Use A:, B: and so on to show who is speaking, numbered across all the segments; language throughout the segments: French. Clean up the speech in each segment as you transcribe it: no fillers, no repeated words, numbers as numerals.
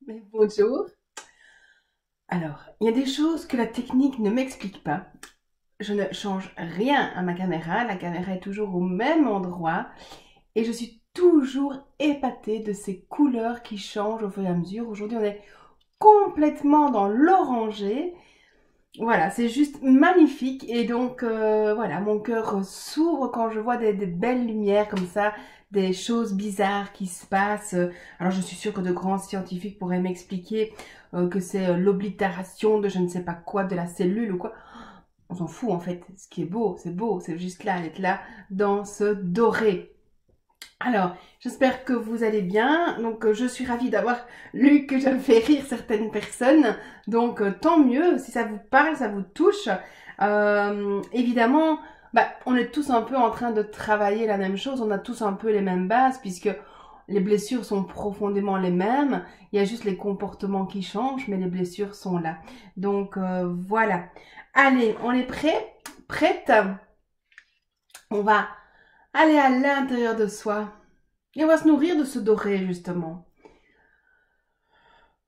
A: Mais bonjour. Alors, il y a des choses que la technique ne m'explique pas. Je ne change rien à ma caméra. La caméra est toujours au même endroit. Et je suis toujours épatée de ces couleurs qui changent au fur et à mesure. Aujourd'hui, on est complètement dans l'orangé. Voilà, c'est juste magnifique. Et donc, voilà, mon cœur s'ouvre quand je vois des belles lumières comme ça, des choses bizarres qui se passent. Alors, je suis sûre que de grands scientifiques pourraient m'expliquer que c'est l'oblitération de je ne sais pas quoi, de la cellule ou quoi. On s'en fout en fait. Ce qui est beau, c'est juste là, être là dans ce doré. Alors, j'espère que vous allez bien. Donc, je suis ravie d'avoir lu que je fais rire certaines personnes. Donc, tant mieux si ça vous parle, ça vous touche. Évidemment, on est tous un peu en train de travailler la même chose. On a tous un peu les mêmes bases puisque les blessures sont profondément les mêmes. Il y a juste les comportements qui changent, mais les blessures sont là. Donc, voilà. Allez, on est prêt? Prête? On va aller à l'intérieur de soi. Et on va se nourrir de ce doré, justement.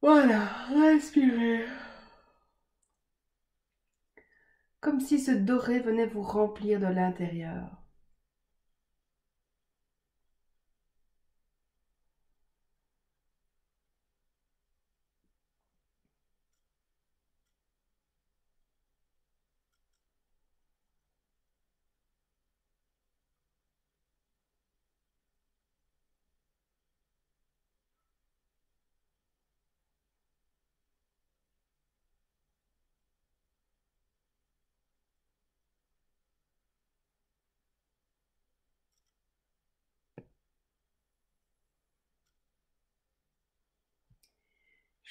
A: Voilà, respirez. Comme si ce doré venait vous remplir de l'intérieur.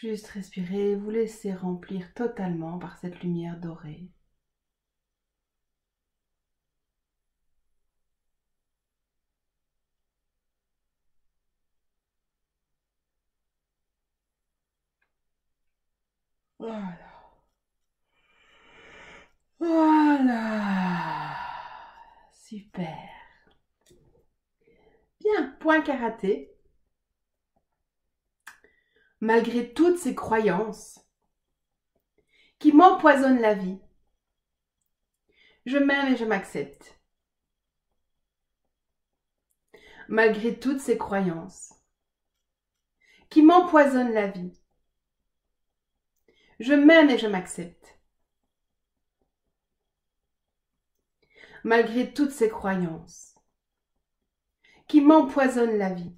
A: Juste respirez, vous laissez remplir totalement par cette lumière dorée. Voilà. Voilà. Super. Bien, point karaté. Malgré toutes ces croyances qui m'empoisonnent la vie, je m'aime et je m'accepte. Malgré toutes ces croyances qui m'empoisonnent la vie, je m'aime et je m'accepte. Malgré toutes ces croyances qui m'empoisonnent la vie,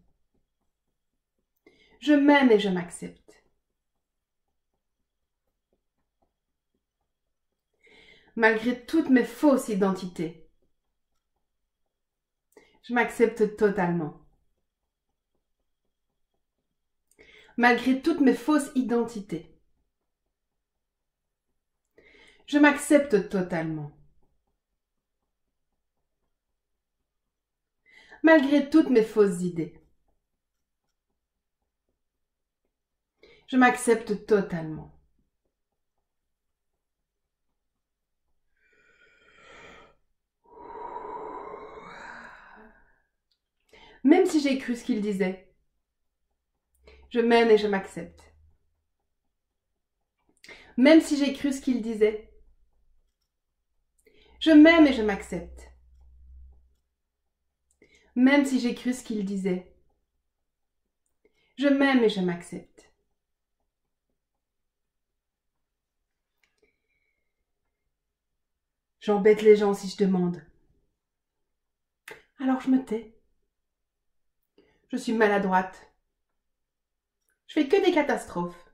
A: je m'aime et je m'accepte. Malgré toutes mes fausses identités, je m'accepte totalement. Malgré toutes mes fausses identités, je m'accepte totalement. Malgré toutes mes fausses idées, je m'accepte totalement. Même si j'ai cru ce qu'il disait, je m'aime et je m'accepte. Même si j'ai cru ce qu'il disait, je m'aime et je m'accepte. Même si j'ai cru ce qu'il disait, je m'aime et je m'accepte. J'embête les gens si je demande. Alors je me tais. Je suis maladroite. Je fais que des catastrophes.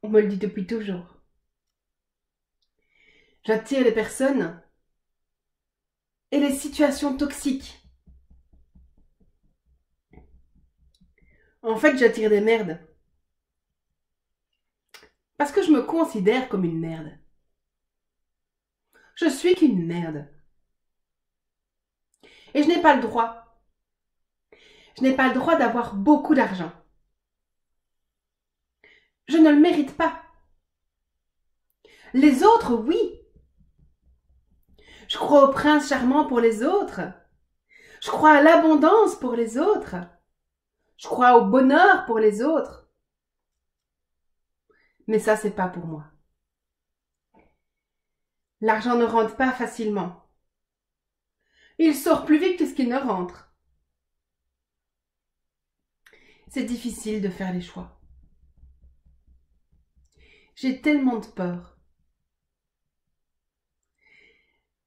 A: On me le dit depuis toujours. J'attire les personnes et les situations toxiques. En fait, j'attire des merdes. Parce que je me considère comme une merde. Je suis qu'une merde. Et je n'ai pas le droit. Je n'ai pas le droit d'avoir beaucoup d'argent. Je ne le mérite pas. Les autres, oui. Je crois au prince charmant pour les autres. Je crois à l'abondance pour les autres. Je crois au bonheur pour les autres. Mais ça, c'est pas pour moi. L'argent ne rentre pas facilement. Il sort plus vite que ce qu'il ne rentre. C'est difficile de faire les choix. J'ai tellement de peur.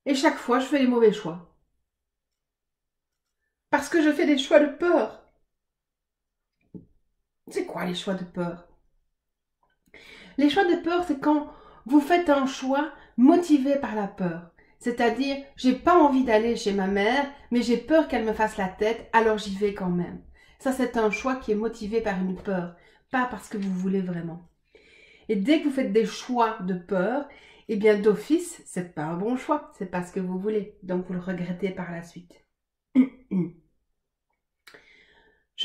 A: Et chaque fois, je fais les mauvais choix. Parce que je fais des choix de peur. C'est quoi les choix de peur? Les choix de peur, c'est quand vous faites un choix motivé par la peur. C'est-à-dire, j'ai pas envie d'aller chez ma mère, mais j'ai peur qu'elle me fasse la tête, alors j'y vais quand même. Ça, c'est un choix qui est motivé par une peur, pas parce que vous voulez vraiment. Et dès que vous faites des choix de peur, eh bien d'office, c'est pas un bon choix, c'est pas ce que vous voulez, donc vous le regrettez par la suite. Je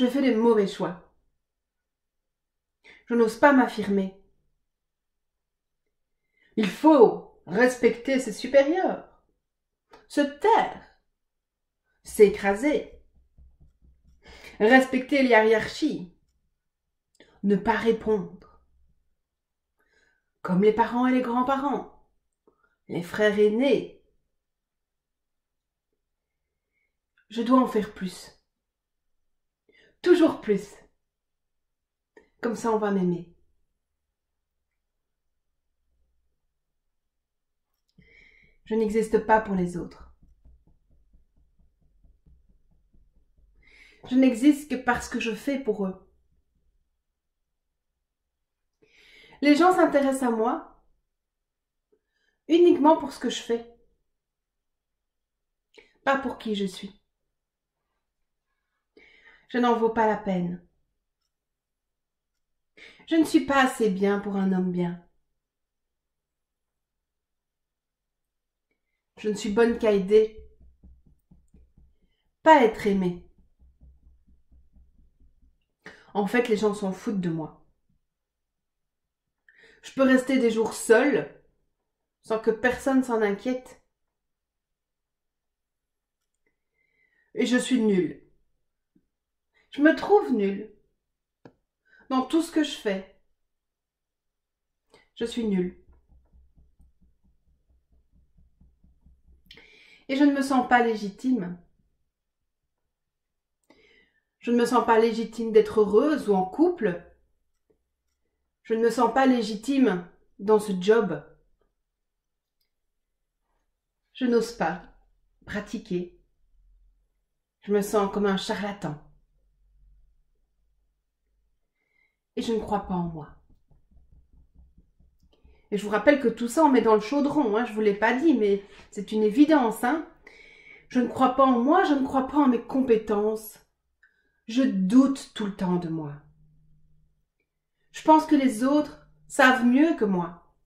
A: fais des mauvais choix. Je n'ose pas m'affirmer. Il faut respecter ses supérieurs, se taire, s'écraser, respecter les hiérarchies, ne pas répondre, comme les parents et les grands-parents, les frères aînés. Je dois en faire plus, toujours plus, comme ça on va m'aimer. Je n'existe pas pour les autres. Je n'existe que parce que je fais pour eux. Les gens s'intéressent à moi uniquement pour ce que je fais, pas pour qui je suis. Je n'en vaux pas la peine. Je ne suis pas assez bien pour un homme bien. Je ne suis bonne qu'à aider, pas être aimée. En fait, les gens s'en foutent de moi. Je peux rester des jours seule, sans que personne s'en inquiète. Et je suis nulle. Je me trouve nulle. Dans tout ce que je fais. Je suis nulle. Et je ne me sens pas légitime. Je ne me sens pas légitime d'être heureuse ou en couple. Je ne me sens pas légitime dans ce job. Je n'ose pas pratiquer. Je me sens comme un charlatan. Et je ne crois pas en moi. Et je vous rappelle que tout ça, on met dans le chaudron. Je ne vous l'ai pas dit, mais c'est une évidence. Je ne crois pas en moi, je ne crois pas en mes compétences. Je doute tout le temps de moi. Je pense que les autres savent mieux que moi.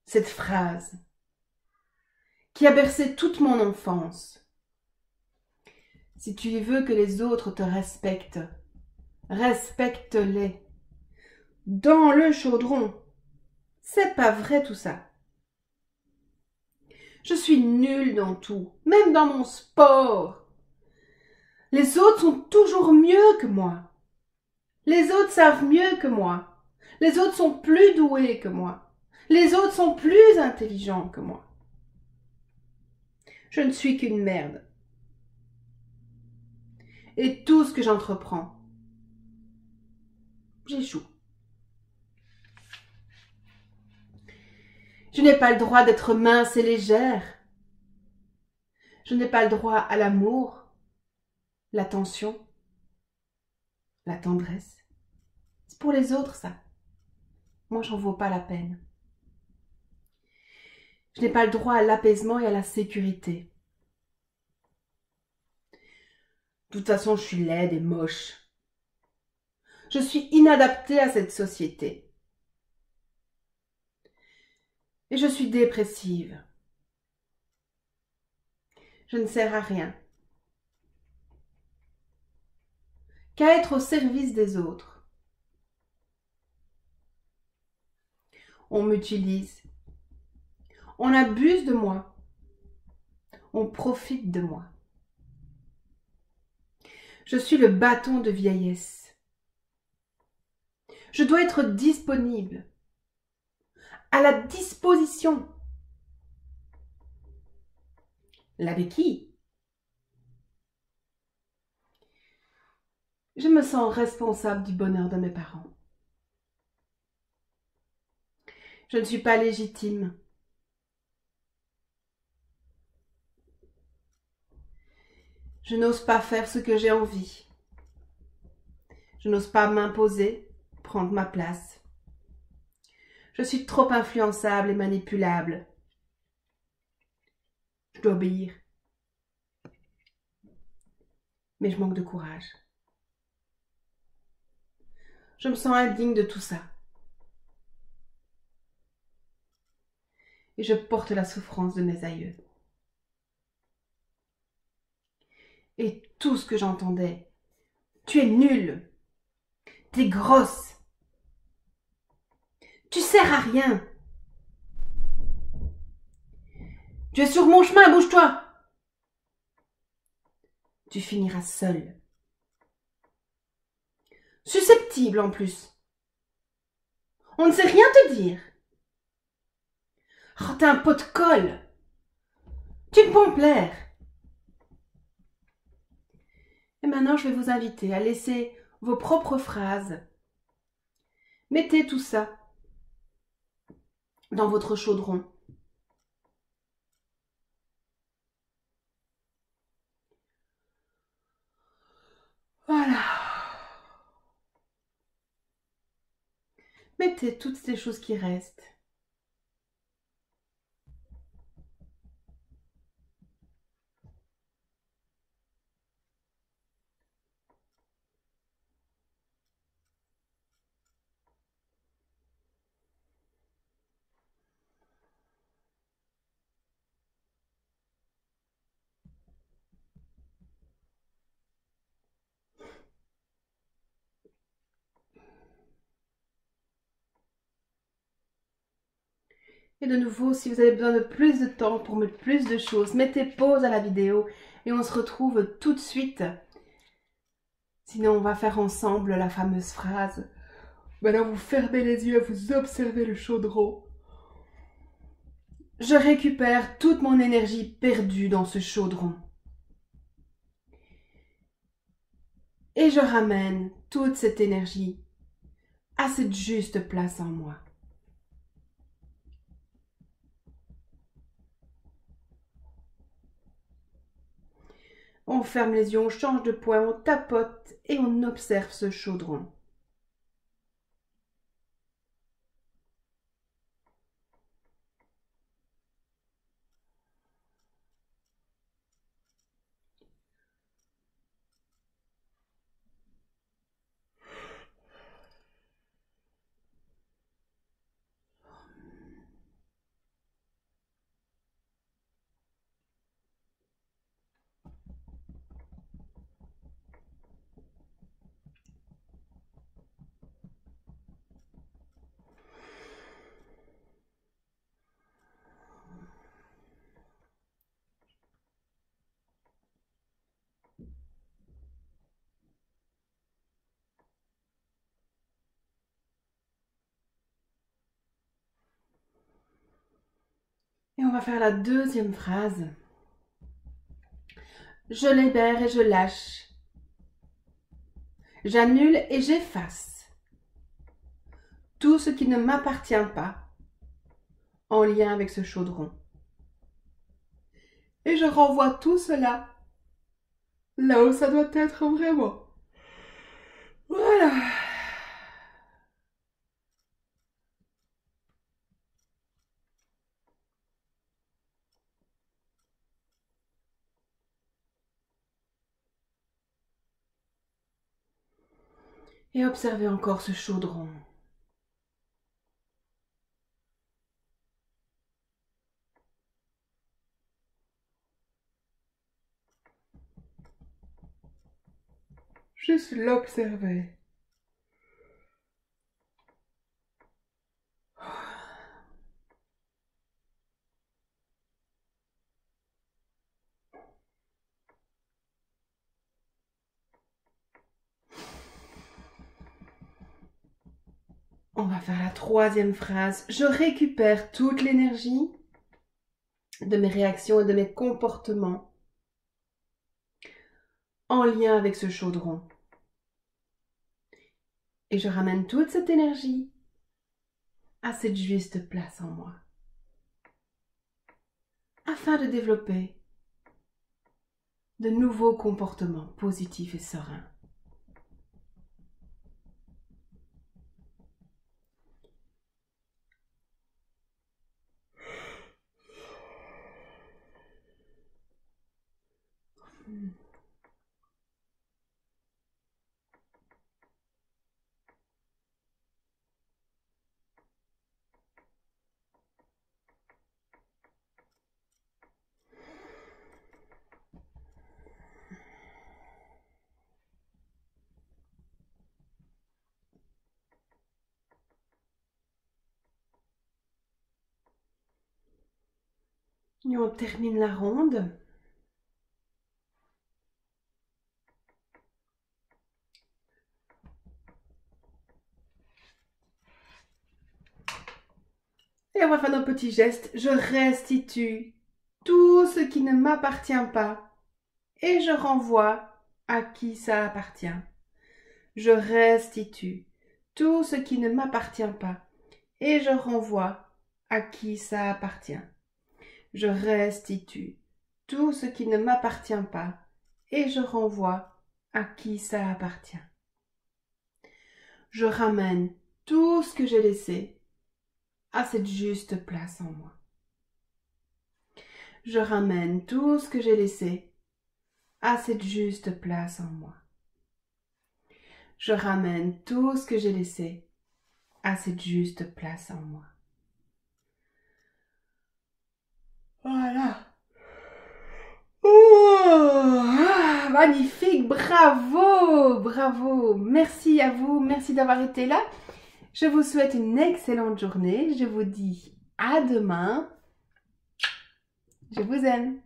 A: Cette phrase qui a bercé toute mon enfance. Si tu veux que les autres te respectent, respecte-les. Dans le chaudron. C'est pas vrai tout ça. Je suis nulle dans tout, même dans mon sport. Les autres sont toujours mieux que moi. Les autres savent mieux que moi. Les autres sont plus doués que moi. Les autres sont plus intelligents que moi. Je ne suis qu'une merde. Et tout ce que j'entreprends, j'échoue. Je n'ai pas le droit d'être mince et légère. Je n'ai pas le droit à l'amour, l'attention, la tendresse. C'est pour les autres, ça. Moi, j'en vaux pas la peine. Je n'ai pas le droit à l'apaisement et à la sécurité. De toute façon, je suis laide et moche. Je suis inadaptée à cette société. Et je suis dépressive. Je ne sers à rien. Qu'à être au service des autres. On m'utilise. On abuse de moi. On profite de moi. Je suis le bâton de vieillesse. Je dois être disponible, à la disposition. La béquille. Je me sens responsable du bonheur de mes parents. Je ne suis pas légitime. Je n'ose pas faire ce que j'ai envie. Je n'ose pas m'imposer, prendre ma place. Je suis trop influençable et manipulable. Je dois obéir. Mais je manque de courage. Je me sens indigne de tout ça. Et je porte la souffrance de mes aïeux. Et tout ce que j'entendais, tu es nulle, t'es grosse, tu sers à rien. Tu es sur mon chemin, bouge-toi. Tu finiras seule. Susceptible en plus. On ne sait rien te dire. Oh, t'es un pot de colle. Tu ne peux me plaire. Et maintenant, je vais vous inviter à laisser vos propres phrases. Mettez tout ça dans votre chaudron. Voilà. Mettez toutes ces choses qui restent. Et de nouveau, si vous avez besoin de plus de temps pour mettre plus de choses, mettez pause à la vidéo et on se retrouve tout de suite. Sinon, on va faire ensemble la fameuse phrase. Maintenant, vous fermez les yeux et vous observez le chaudron. Je récupère toute mon énergie perdue dans ce chaudron. Et je ramène toute cette énergie à cette juste place en moi. On ferme les yeux, on change de point, on tapote et on observe ce chaudron. Et on va faire la deuxième phrase. Je libère et je lâche. J'annule et j'efface tout ce qui ne m'appartient pas en lien avec ce chaudron. Et je renvoie tout cela là où ça doit être vraiment. Voilà. Et observez encore ce chaudron. Juste l'observer. On va faire la troisième phrase. Je récupère toute l'énergie de mes réactions et de mes comportements en lien avec ce chaudron. Et je ramène toute cette énergie à cette juste place en moi, afin de développer de nouveaux comportements positifs et sereins. Et on termine la ronde. Et on va faire nos petits gestes. Je restitue tout ce qui ne m'appartient pas et je renvoie à qui ça appartient. Je restitue tout ce qui ne m'appartient pas et je renvoie à qui ça appartient. Je restitue tout ce qui ne m'appartient pas et je renvoie à qui ça appartient. Je ramène tout ce que j'ai laissé à cette juste place en moi. Je ramène tout ce que j'ai laissé à cette juste place en moi. Je ramène tout ce que j'ai laissé à cette juste place en moi. Voilà. Oh, magnifique, bravo, bravo. Merci à vous, merci d'avoir été là. Je vous souhaite une excellente journée. Je vous dis à demain. Je vous aime.